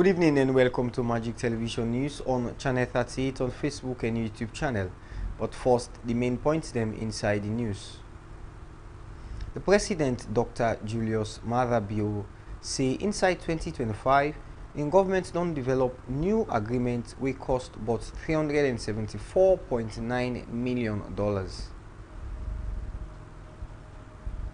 Good evening and welcome to Magic Television News on Channel 38 on Facebook and YouTube channel. But first, the main points them inside the news. The President, Dr. Julius Maada say inside 2025, in government don't develop new agreement we cost but $374.9 million.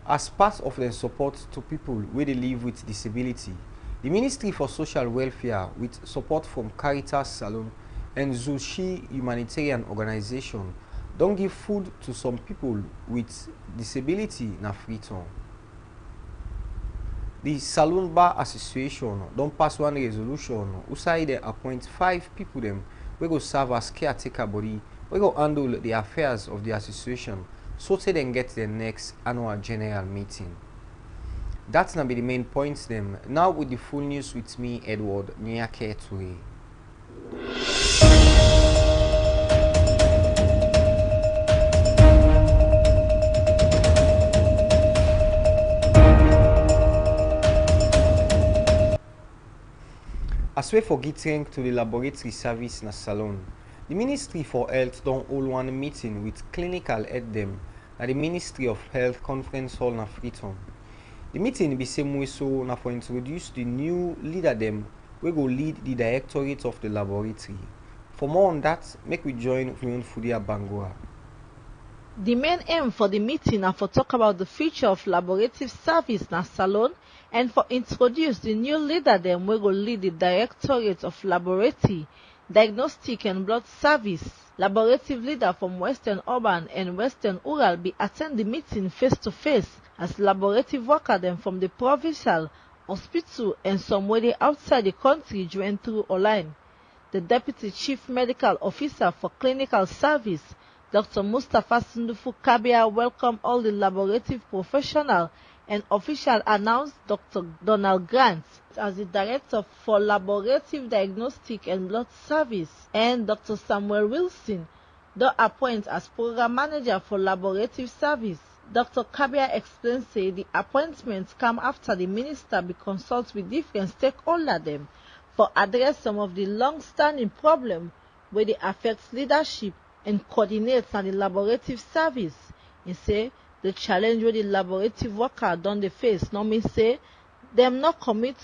As part of their support to people where they live with disability, the Ministry for Social Welfare, with support from Caritas Salon and Zushi Humanitarian Organization, don't give food to some people with disability na Freetown. The Saloon Bar Association don't pass one resolution who say they appoint 5 people them we go serve as caretaker body, we go handle the affairs of the association so they then get their next annual general meeting. That's gonna be the main points them. Now with the full news with me, Edward Nyake Toure. As we forget rank to the laboratory service na Salon, the Ministry for Health don't hold one meeting with clinical head them at the Ministry of Health Conference Hall na Freetown. The meeting be same way so na for introduce the new leader them we go lead the directorate of the laboratory. For more on that, make we join Fudia Bangua. The main aim for the meeting are for talk about the future of laboratory service na Salon and for introduce the new leader them we go lead the directorate of laboratory, diagnostic and blood service. Laboratory leader from Western Urban and Western Ural be attend the meeting face to face as laboratory worker them from the provincial, hospital and somewhere outside the country join through online. The Deputy Chief Medical Officer for Clinical Service, Dr. Mustafa Sundufu Kabia, welcomed all the laboratory professional and official announced Dr. Donald Grant as the Director for Laboratory Diagnostic and Blood Service and Dr. Samuel Wilson, the appoint as Program Manager for Laboratory Service. Dr. Kabia explained say the appointments come after the minister be consult with different stakeholders them for address some of the long-standing problems where they affect leadership and coordinate on the laboratory service. He say the challenge where the laboratory worker don dey face no mean say them not commit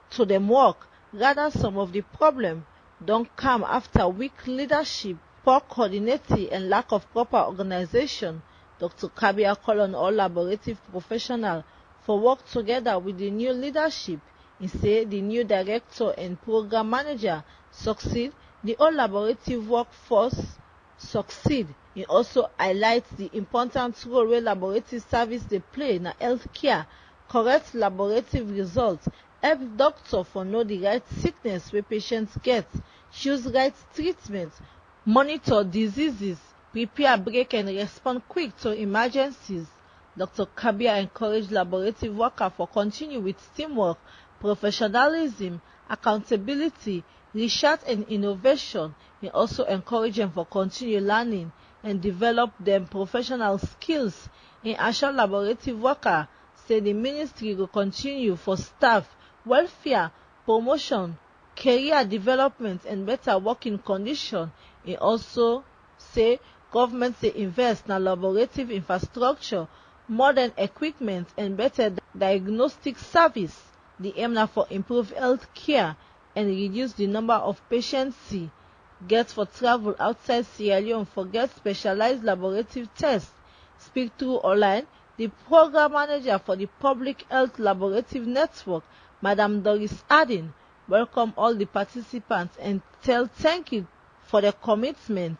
to them work, rather some of the problem don't come after weak leadership, poor coordinating and lack of proper organization. Dr. Kabia called on all laboratory professionals for work together with the new leadership. He said the new director and program manager succeed, the whole laboratory workforce succeed. He also highlights the important role where laboratory service they play in healthcare, correct laboratory results, help doctor for know the right sickness where patients get, choose right treatment, monitor diseases, prepare, break and respond quick to emergencies. Dr. Kabia encouraged laboratory workers for continue with teamwork, professionalism, accountability, research and innovation. He also encouraged them for continue learning and develop them professional skills. In Asha laboratory worker say the ministry will continue for staff, welfare, promotion, career development and better working condition. He also say government they invest in laboratory infrastructure, modern equipment and better diagnostic service. The aim now for improve health care and reduce the number of patients get for travel outside Sierra Leone for get specialized laboratory tests. Speak through online, the program manager for the Public Health Laboratory Network, Madam Doris Adin, welcome all the participants and tell thank you for their commitment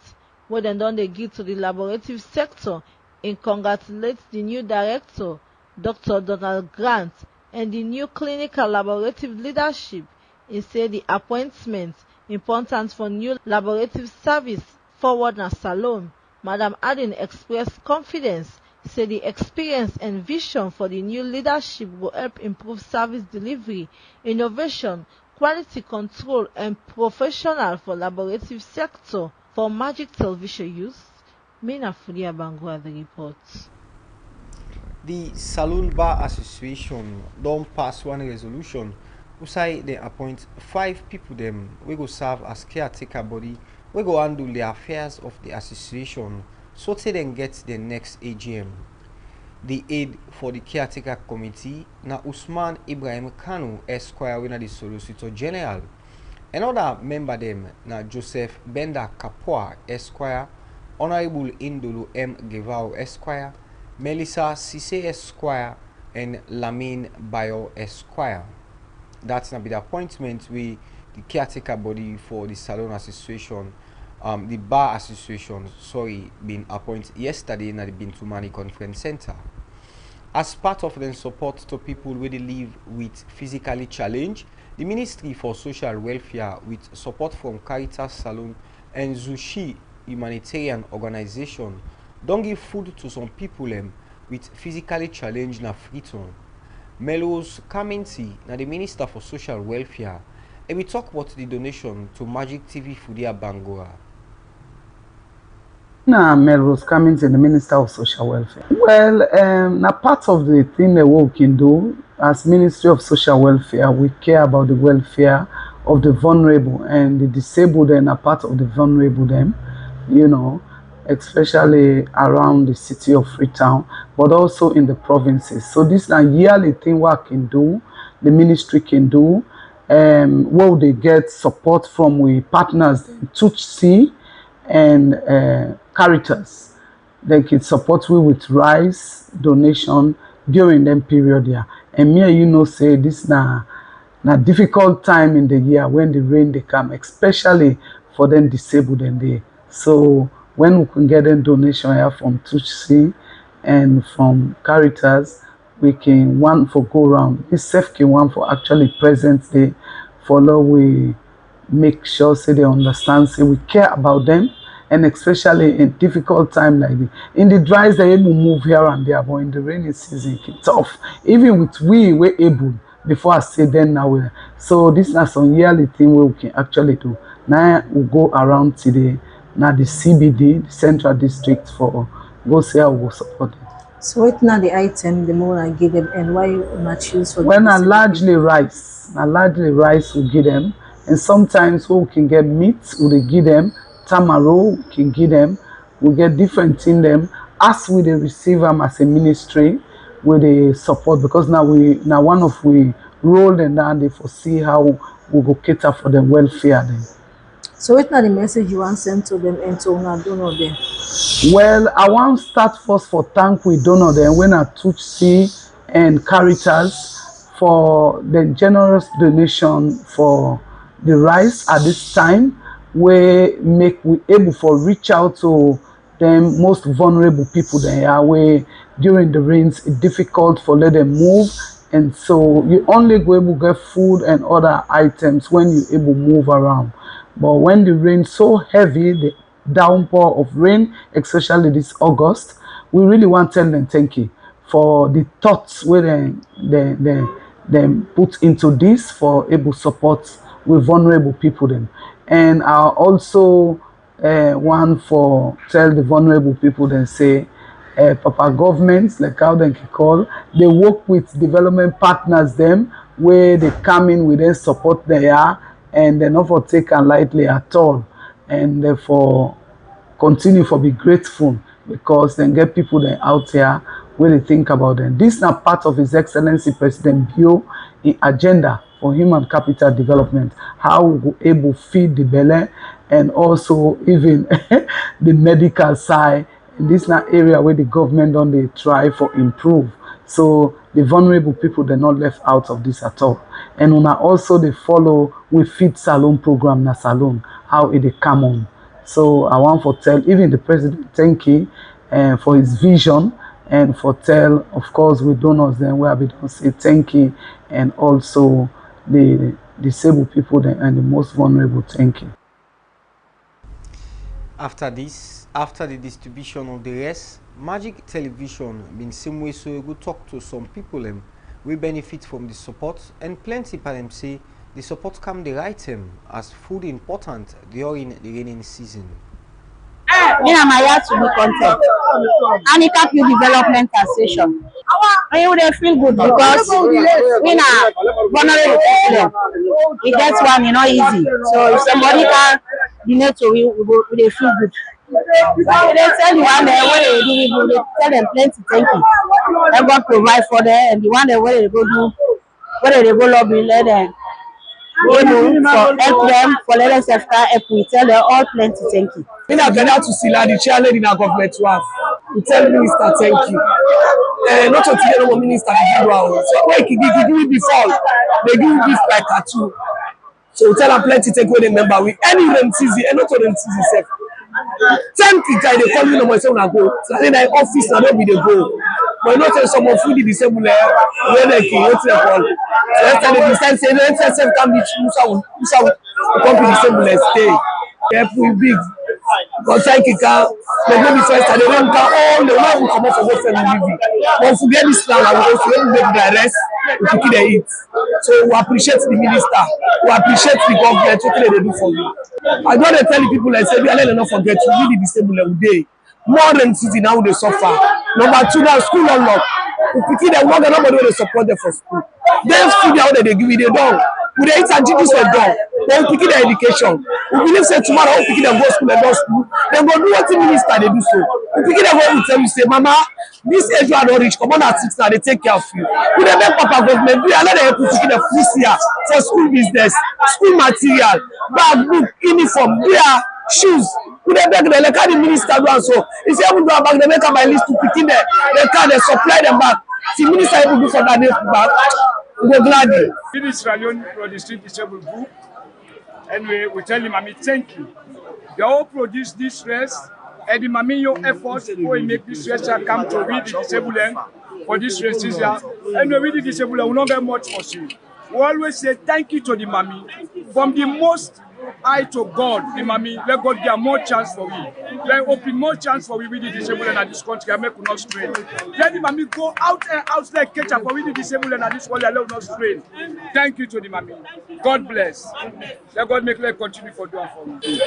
what they done they give to the laboratory sector and congratulates the new director, Dr. Donald Grant, and the new clinical laboratory leadership. He said the appointment important for new laboratory service forward na Salon. Madam Adin expressed confidence, said the experience and vision for the new leadership will help improve service delivery, innovation, quality control and professional for laboratory sector. For Magic Television News, Mina Fudia Bangua the report. The Saloon Bar Association don't pass one resolution Usai they appoint 5 people them we go serve as caretaker body we go handle the affairs of the association so they then get the next AGM. The aid for the caretaker committee na Usman Ibrahim Kanu Esquire winner the Solicitor General. Another member them na Joseph Benda Kapua Esquire, Honorable Indulu M. Gevao Esquire, Melissa Sise Esquire, and Lamin Bayo Esquire. That's not be the appointment with the caretaker body for the Salon Association, the Bar Association, been appointed yesterday in the Bintumani Conference Center. As part of the support to people where they live with physically challenged, the Ministry for Social Welfare, with support from Caritas Salon and Zushi Humanitarian Organization, don't give food to some people with physically challenged na Freetown. Melos Kamensi, na the Minister for Social Welfare, and we talk about the donation to Magic TV Fudia Bangora. Melrose Cummings, the Minister of Social Welfare. Well, now part of the thing that we can do as Ministry of Social Welfare, we care about the welfare of the vulnerable and the disabled, and a part of the vulnerable them, you know, especially around the city of Freetown, but also in the provinces. So this is a yearly thing we can do, the ministry can do, where they get support from we partners, Tutsi and Caritas. They can support we with rice donation during them period here. And me, you know, say this na difficult time in the year when the rain they come, especially for them disabled and they. So when we can get them donation here from Tutsi and from Caritas, we can one for go round. This self can one for actually present day. Follow we make sure say they understand, say we care about them. And especially in difficult time like this. In the dries, they able move here and there, but in the rainy season, it's tough. Even with we're able, before I say then now. So this is some yearly thing we can actually do. Now we go around today, now the CBD, the Central District, for go see how we support it. So what now the item, the more I give them, and why you not choose for when I largely rice we give them, and sometimes we can get meat, we give them. Tamaro, we can give them, we get different in them. As we they receive them as a ministry, with the support, because now one of we roll them down, they foresee how we go cater for them welfare then. So what now the message you want send to them and to una donor them? Well, I want start first for thank we donor them when I Tutsi and Caritas for the generous donation for the rice at this time. We able for reach out to them most vulnerable people there where during the rains it's difficult for let them move, and so you only go able to get food and other items when you able move around. But when the rain so heavy, the downpour of rain, especially this August, we really want to tell them thank you for the thoughts where they put into this for able support with vulnerable people them. And I also want for tell the vulnerable people then say, Papa governments, like how they can call, they work with development partners them where they come in with their support they are, and they're not for taken lightly at all. And therefore continue for be grateful, because then get people then out here where they think about them. This is not part of His Excellency President Bio agenda for human capital development, how we be able to feed the belly and also even the medical side. This is not area where the government don't they try for improve. So the vulnerable people, they're not left out of this at all. And una also they follow with feed salon program na salon, how it they come on. So I want to tell even the president thank you for his vision, and for tell of course we donors then where we don't say thank you, and also the disabled people and the most vulnerable thank you. After the distribution of the rest, Magic Television been same way, so we go talk to some people we benefit from the support, and plenty of them say the support come the right time as food important during the raining season. Me and my yard to be content. Handicap Youth Development Association. And you will feel good because we are vulnerable people. It gets one, easy. So if somebody can donate to we will feel good. They tell you one day what they do, we will tell them plenty thank you. Let God provide for them, and the one day what they go do, what they go lobby, let them for help them, for let us after help we tell them all plenty thank you. We are glad to see the chairman in our government to have. We tell minister thank you. Not to tell the minister to do our so when he give it before, they give it like a two. So we tell them plenty thank you when they member with any rentizy and not to rentizy self. 10 people they call you no more say una go. So I think office na don't be the go. But not say some of you the disabled when they can what they call. So let's tell the sense say let's say can be Musa come be disabled stay. Help we big. Because I can they go be first and they don't all the one who come up for what family living. But forget this plan and we also make the rest we pick the eat. So we appreciate the minister, we appreciate the government, what they do for you. I don't tell the people like say we are not forget to really disabled every day. More than city now they suffer. Number two now school unlock. We pick them one nobody will support them for school. Then school how they give it they don't. We dey eat and this were done. Then pick their education. We believe say tomorrow we pick them go school and go school. Then go do what the minister they do so. We pick them go we tell you say mama this age you are not rich come on at 6 now they take care of you. We dey make papa government we allow them to pick the free here for school business, school material, bag, book, uniform, beer, shoes. We dey beg them like how the minister do and so. If you even do a bag they make my list to pick in there. They can they supply them back. The minister even do for that back. We go gladly. This Rallion for the Street Disabled Group. Anyway, we tell him, Mami, thank you. They all produce this dress, and the Mami, your efforts will make this dress come to read the disabled for this dress. Anyway, we the disabled will not very much for you. We always say thank you to the Mami. From the most high to God, the Mami, let God give more chance for we. Let open more chance for we with the disabled in this country and make us not strain. Let the Mami go out and out like catch up for we the disabled in this world and let us not strain. Thank you to the Mami. God bless. Let God make life continue for doing for me.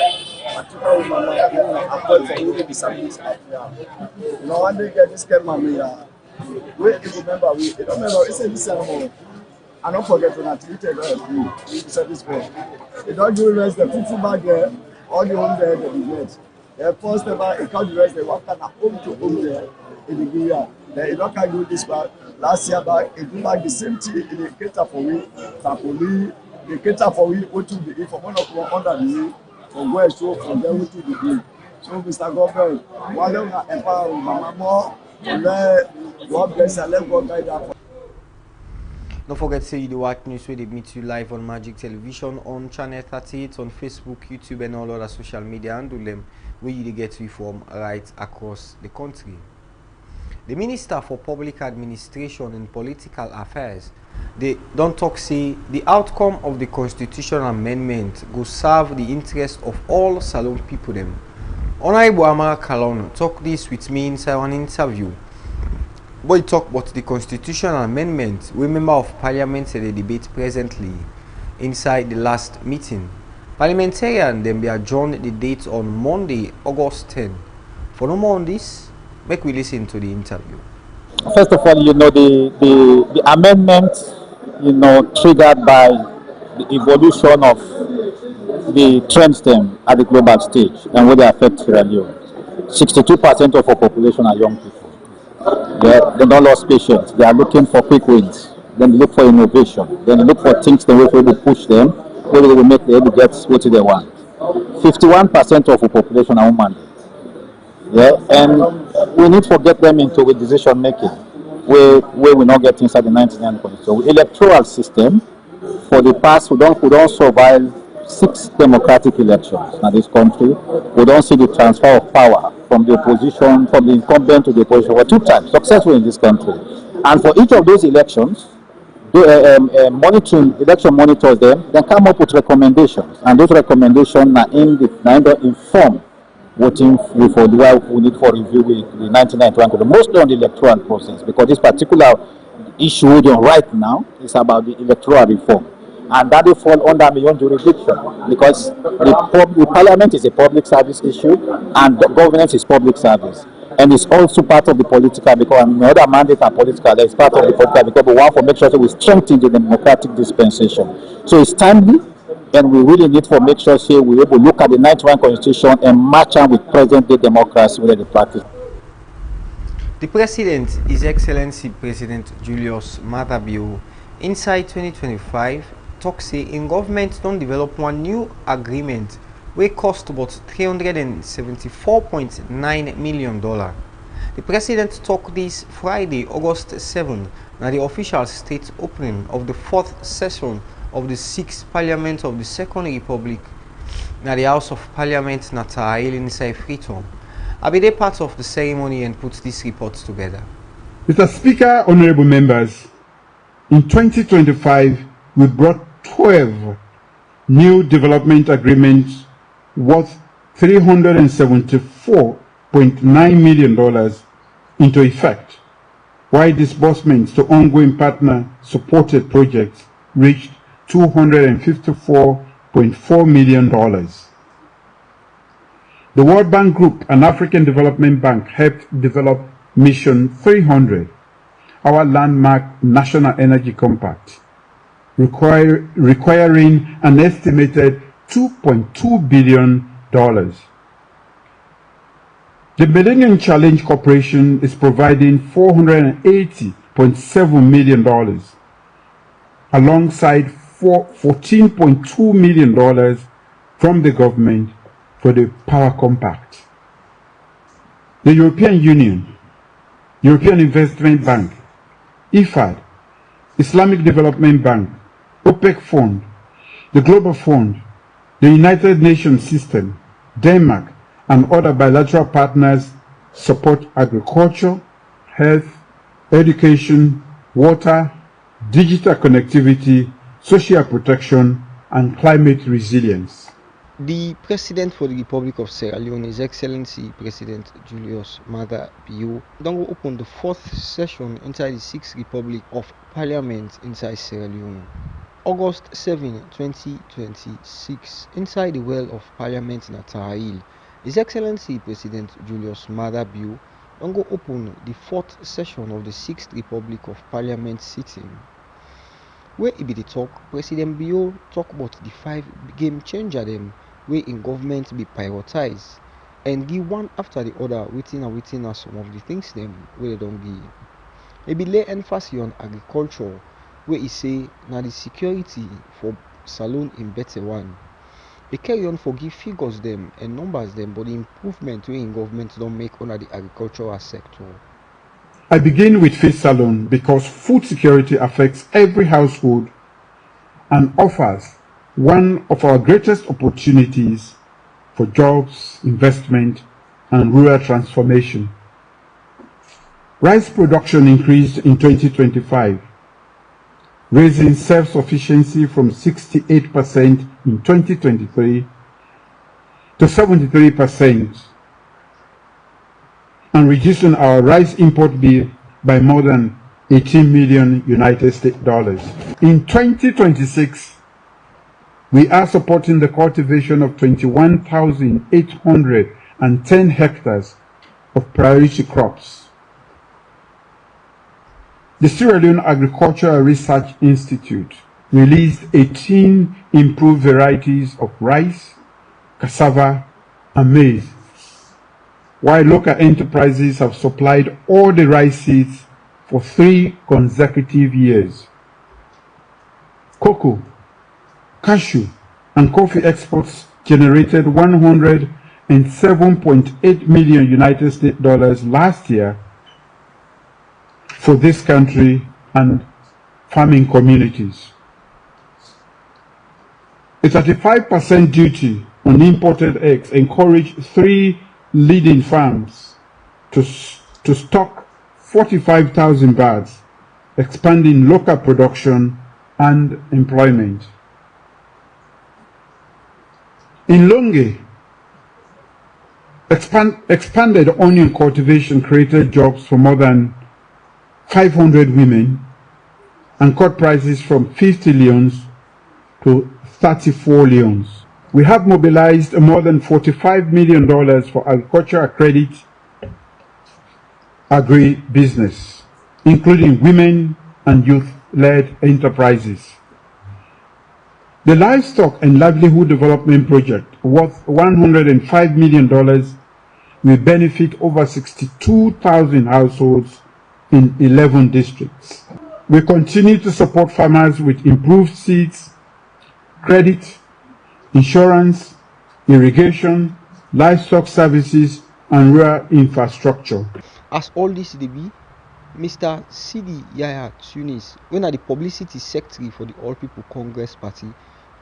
No one day get this kind of Mami. We remember it's a ceremony. I don't forget when I treated the service board. They don't do rest the people back there, all the home there, they get. The first ever, it can't rest, they walk at home to home there in the year. Then you don't can do this back. Last year back, it do back the same thing in the cater for we, Tapoli, the cater for we, what to be from one of one under the way, from where so from there to the day. So Mr. Governor, while they are empowering Mama more, let God bless and let God guide us. Don't forget to say you the watch news where they meet you live on Magic Television on channel 38 on Facebook, YouTube and all other social media and do them where you get to from right across the country. The Minister for Public Administration and Political Affairs, they don't talk say the outcome of the constitutional amendment will serve the interest of all Salone people them. Honorable Amara Kalon talk this with me inside an interview. Boy talk about the constitutional amendment. We member of parliament said the debate presently inside the last meeting. Parliamentarian then be adjourned the date on Monday, August 10. For no more on this, make we listen to the interview. First of all, the amendment, triggered by the evolution of the trend stem at the global stage and where they affect Sierra Leone. 62% of our population are young people. They don't lose patience. They are looking for quick wins. Then they look for innovation. Then they look for things that will push them, where they will make them get what they want. 51% of the population are women. And we need to get them into the decision making, where we not get inside the 99 constitution. So electoral system for the past, we don't survive 6 democratic elections in this country. We don't see the transfer of power from the opposition, from the incumbent to the opposition for 2 times successful in this country. And for each of those elections, election monitors them, then come up with recommendations. And those recommendations are inform voting for the way we need for review with the 1991, mostly on the electoral process, because this particular issue right now is about the electoral reform. and that will fall under my own jurisdiction because the parliament is a public service issue and the governance is public service. And it's also part of the political because other mandate and political, it's part of the political because we want to make sure that we strengthen the democratic dispensation. So it's timely, and we really need to make sure we're able to look at the 91 constitution and match on with present day democracy with the practice. The President, His Excellency President Julius Maada Bio, inside 2025, talks say in government don't develop one new agreement wey cost about $374.9 million. The President talk this Friday, August 7th, na the official state opening of the 4th session of the 6th Parliament of the Second Republic na the House of Parliament na Tahail inside Freetown. I be part of the ceremony and put this report together. Mr. Speaker, honorable members, in 2025 we brought 12 new development agreements worth $374.9 million into effect, while disbursements to ongoing partner-supported projects reached $254.4 million. The World Bank Group and African Development Bank helped develop Mission 300, our landmark national energy compact, requiring an estimated $2.2 billion. The Millennium Challenge Corporation is providing $480.7 million alongside $14.2 million from the government for the Power Compact. The European Union, European Investment Bank, IFAD, Islamic Development Bank, OPEC Fund, the Global Fund, the United Nations System, Denmark, and other bilateral partners support agriculture, health, education, water, digital connectivity, social protection, and climate resilience. The President for the Republic of Sierra Leone, His Excellency President Julius Maada Bio, don go open the 4th session inside the 6th Republic of Parliament inside Sierra Leone. August 7, 2026, inside the Well of Parliament in Tahail, His Excellency President Julius Maada Bio don go open the 4th session of the 6th Republic of Parliament sitting. Where he be the talk, President Bio talk about the 5 game changer them where in government be prioritized and give one after the other waiting are some of the things them where they don't give. He be lay emphasis on agriculture where he say now the security for saloon in better one. He carry on for give figures them and numbers them but the improvement where in government don't make under the agricultural sector. I begin with fish salon because food security affects every household and offers one of our greatest opportunities for jobs, investment, and rural transformation. Rice production increased in 2025, raising self-sufficiency from 68% in 2023 to 73%, and reducing our rice import bill by more than 18 million United States dollars. In 2026, we are supporting the cultivation of 21,810 hectares of priority crops. The Sierra Leone Agricultural Research Institute released 18 improved varieties of rice, cassava, and maize, while local enterprises have supplied all the rice seeds for 3 consecutive years. Cocoa, cashew, and coffee exports generated $107.8 million United States dollars last year for this country and farming communities. A 35% duty on imported eggs encouraged 3 leading farms to stock 45,000 birds, expanding local production and employment. In Longe, expanded onion cultivation created jobs for more than 500 women and cut prices from 50 leones to 34 loans. We have mobilized more than $45 million for agricultural credit agribusiness, including women and youth-led enterprises. The Livestock and Livelihood Development Project, worth $105 million, will benefit over 62,000 households in 11 districts. We continue to support farmers with improved seeds, credit, insurance, irrigation, livestock services, and rural infrastructure. As all this dey be, Mr. Sidi Yahya Tunis, when the publicity secretary for the All People Congress Party,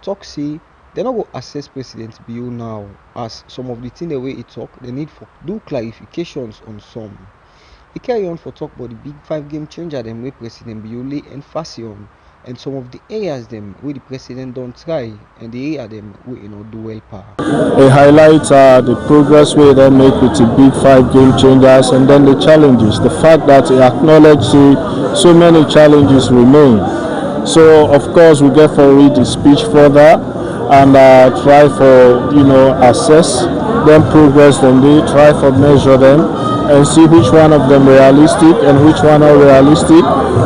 talk say they not go assess President Bill now, as some of the things the way he talk, they need for do clarifications on some. He carry on for talk about the big 5 game changer them where President Bill lay emphasis on, and some of the areas them where the president don't try, and the area them where do well par. They highlight the progress we then make with the big 5 game changers, and then the challenges. The fact that they acknowledge so many challenges remain. So of course we get for read the speech further and try for assess them progress, then they try for measure them and see which one of them realistic and which one are realistic.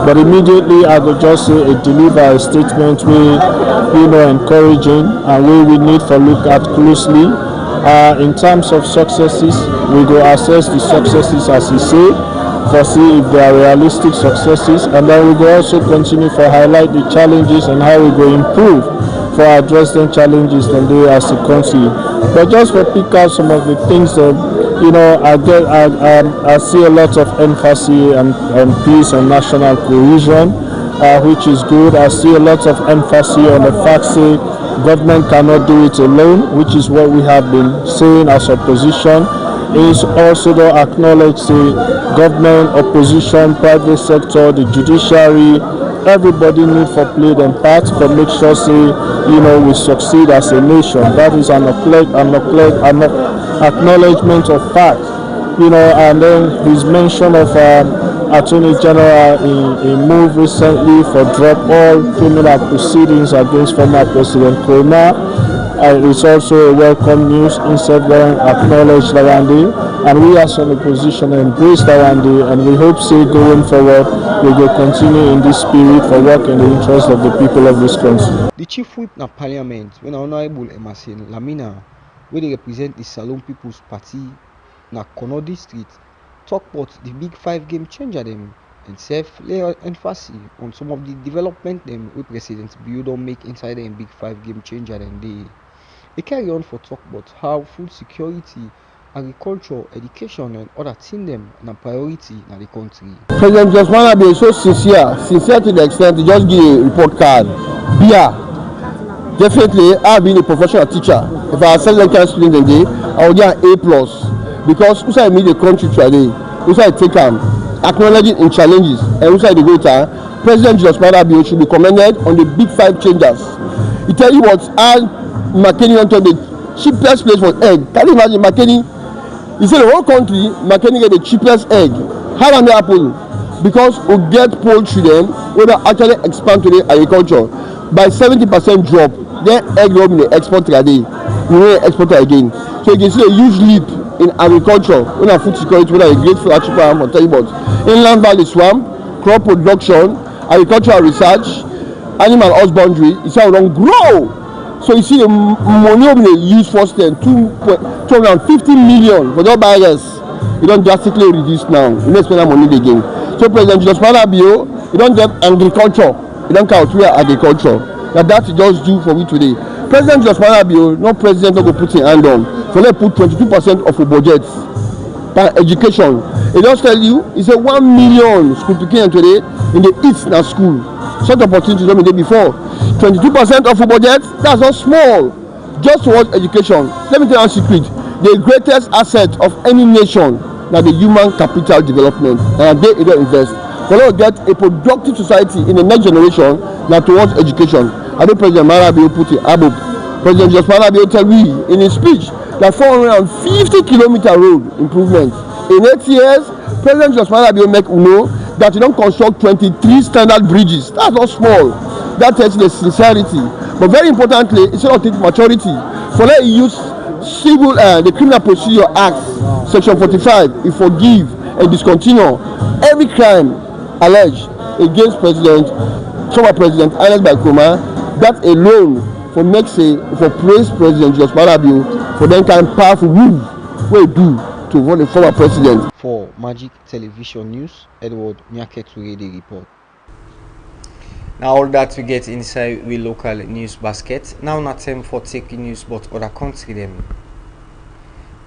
But immediately I could just say deliver a statement we encouraging and we need to look at closely. In terms of successes, we go assess the successes as he say, for see if they are realistic successes, and then we go also continue to highlight the challenges and how we go improve for address them challenges and they as a country. But just for pick out some of the things that I see a lot of emphasis on peace and national cohesion, which is good. I see a lot of emphasis on the fact that government cannot do it alone, which is what we have been saying as opposition. Is also to acknowledge the government, opposition, private sector, the judiciary. Everybody need to play their part to make sure we succeed as a nation. That is an acknowledgement of fact. And then his mention of Attorney General in move recently for drop all criminal proceedings against former President Nkrumah. It's also a welcome news. Instead, we acknowledge Lawande, and we as an opposition embrace Lawande, and we hope going forward we will continue in this spirit for work in the interest of the people of this country. The chief whip na parliament, when Honorable Emerson Lamina, where they represent the Salon People's Party na Kono District, talk about the big 5 game changer them and lay emphasis on some of the development them with President Bill don't make inside them big 5 game changer them they carry on for talk about how food security, agriculture, education and other things them na priority in the country. President just want to be so sincere to the extent to just give a report card. Definitely, I've been a professional teacher. If I send them kind students a day, I will get an A+. Because inside me the country today, inside take acknowledging in challenges, and inside the greater, President Julius Maada should be commended on the big 5 changers. He tell you what, McKinney went on the cheapest place for egg. Can you imagine McKinney? He said the whole country, McKinney get the cheapest egg. How can that happen? Because we get poultry them, we actually expand to the agriculture by 70% drop. Then egg will be the export today. We will export it again. So you can see a huge leap in agriculture, when our food security, when a great flagship for tell you about inland valley swamp, crop production, agricultural research, animal husbandry. It's how we don't grow. So you see the money we use first then 250 million for that buyers. You don't drastically reduce now. You don't spend that money again. So President Julius Maada Bio, you don't get agriculture. You don't count through agriculture. That you just do for me today. President Julius Maada Bio, no president not go put his hand on. So let's put 22% of the budget per education. He just tell you, he said 1 million school picking today in the East na school. Such opportunities don't be there before. 22% of the budget, that's not small. Just towards education. Let me tell you a secret. The greatest asset of any nation is the human capital development. And they don't invest. For us to get a productive society in the next generation, now towards education. I know President Maada Bio put it above. President Julius Maada Bio tell me in his speech that 450 kilometer road improvement. In 8 years, President Julius Maada Bio make know that you don't construct 23 standard bridges. That's not small. That tells the sincerity. But very importantly, instead of taking maturity, for let use the Criminal Procedure Act, Section 45, it forgive and discontinue every crime alleged against former President Alex Bakoma. That alone for praise President Jos Marabio for them kind of powerful move we do to vote the former president. For Magic Television News, Edward Nyaketure the report. Now all that we get inside we local news basket. Now not time for taking news but other country them.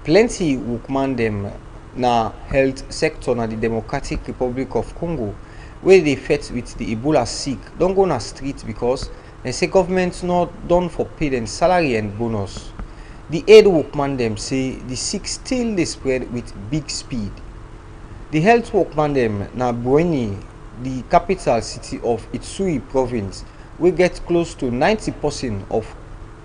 Plenty workman them na health sector na the Democratic Republic of Congo where they fight with the Ebola sick don't go na street because they say government not done for pay them salary and bonus. The aid workman them say the sick still they spread with big speed. The health workman them na Bueni, the capital city of Itsui province, we get close to 90% of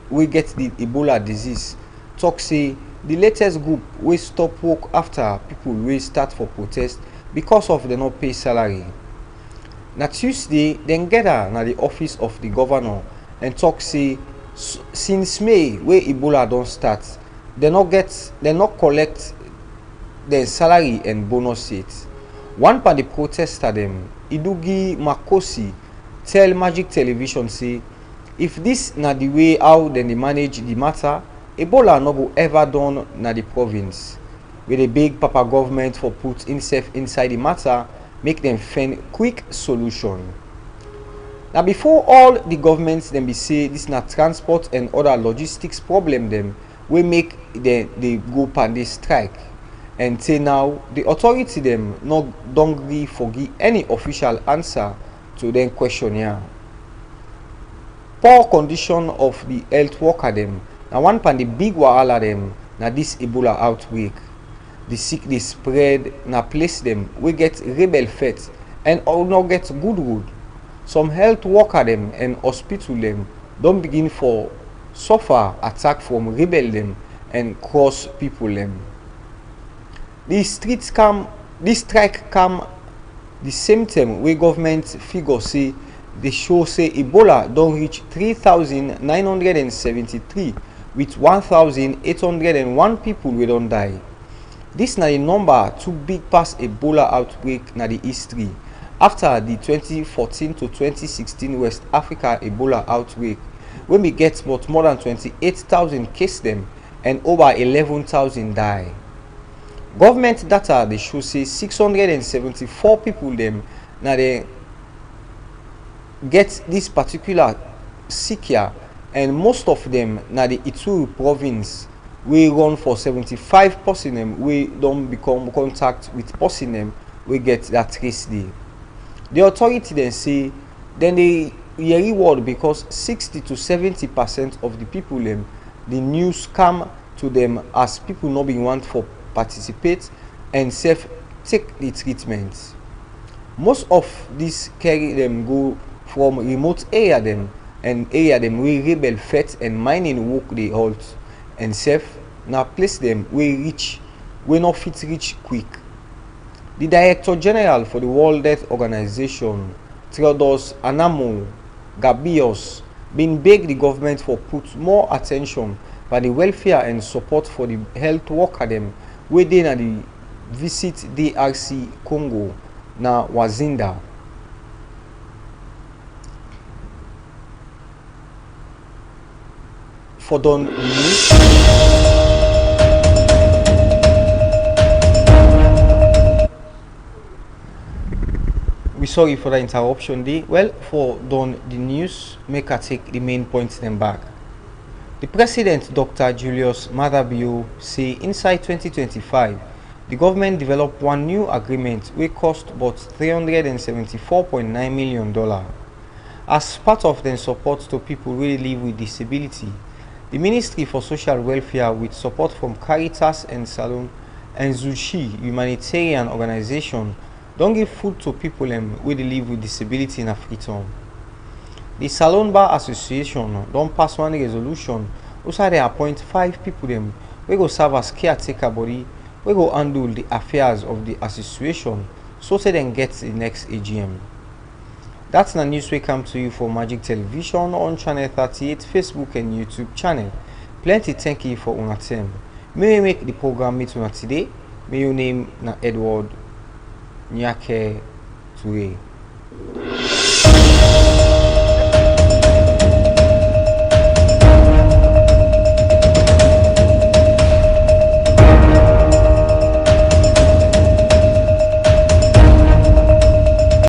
we get the Ebola disease. Talk say the latest group we stop work after people will start for protest because of the not pay salary. Na Tuesday, then gather na the office of the governor and talk say since May where Ebola don't start, they not collect their salary and bonus yet. One part the protester them, Idugi Makosi, tell Magic Television say if this na the way how then they manage the matter, Ebola no go ever done na the province. With a big papa government for put himself inside the matter, make them find quick solution. Now before all the governments them be say this na transport and other logistics problem them we make they go pan they strike. And say now the authority them not don't really forgive any official answer to them question here. Poor condition of the health worker them. Now one pan the big wahala them na this Ebola outbreak. The sick they spread na place them we get rebel fate and all not get good road. Some health worker them and hospital them don't begin for suffer attack from rebel them and cross people them. This strike come the same time where government figure say they show say Ebola don't reach 3,973 with 1,801 people we don't die. This na the number too big past Ebola outbreak na the history after the 2014 to 2016 West Africa Ebola outbreak when we get but more than 28,000 cases them and over 11,000 die. Government data they show say 674 people them now they get this particular sick here and most of them now the Ituri province we run for 75% them we don't become contact with person them we get that trace day. The authority then say then they reward because 60 to 70% of the people them the news come to them as people not being want for participate and self take the treatment. Most of these carry them go from remote area them and area them we rebel fet and mining work they halt and self now place them we reach we not fit reach quick. The Director General for the World Health Organization, Theodos Anamo Gabios, been beg the government for put more attention by the welfare and support for the health worker them within the visit DRC Congo na Wazinda. For Don News. We sorry for the interruption day. Well, for Don the news, make I take the main points then back. The President, Dr. Julius Maada say inside 2025, the government developed one new agreement which cost about $374.9 million. As part of their support to people who live with disability, the Ministry for Social Welfare with support from Caritas and Salon and Zuchi humanitarian organization don't give food to people who live with disability in Africa. The Salon Bar Association don't pass one resolution also they appoint 5 people we go serve as caretaker body we go handle the affairs of the association so they then get the next AGM. That's the news we come to you for Magic Television on channel 38, Facebook and YouTube channel. Plenty thank you for una time. May we make the program meet una today. May your name na Edward Nyake Toure.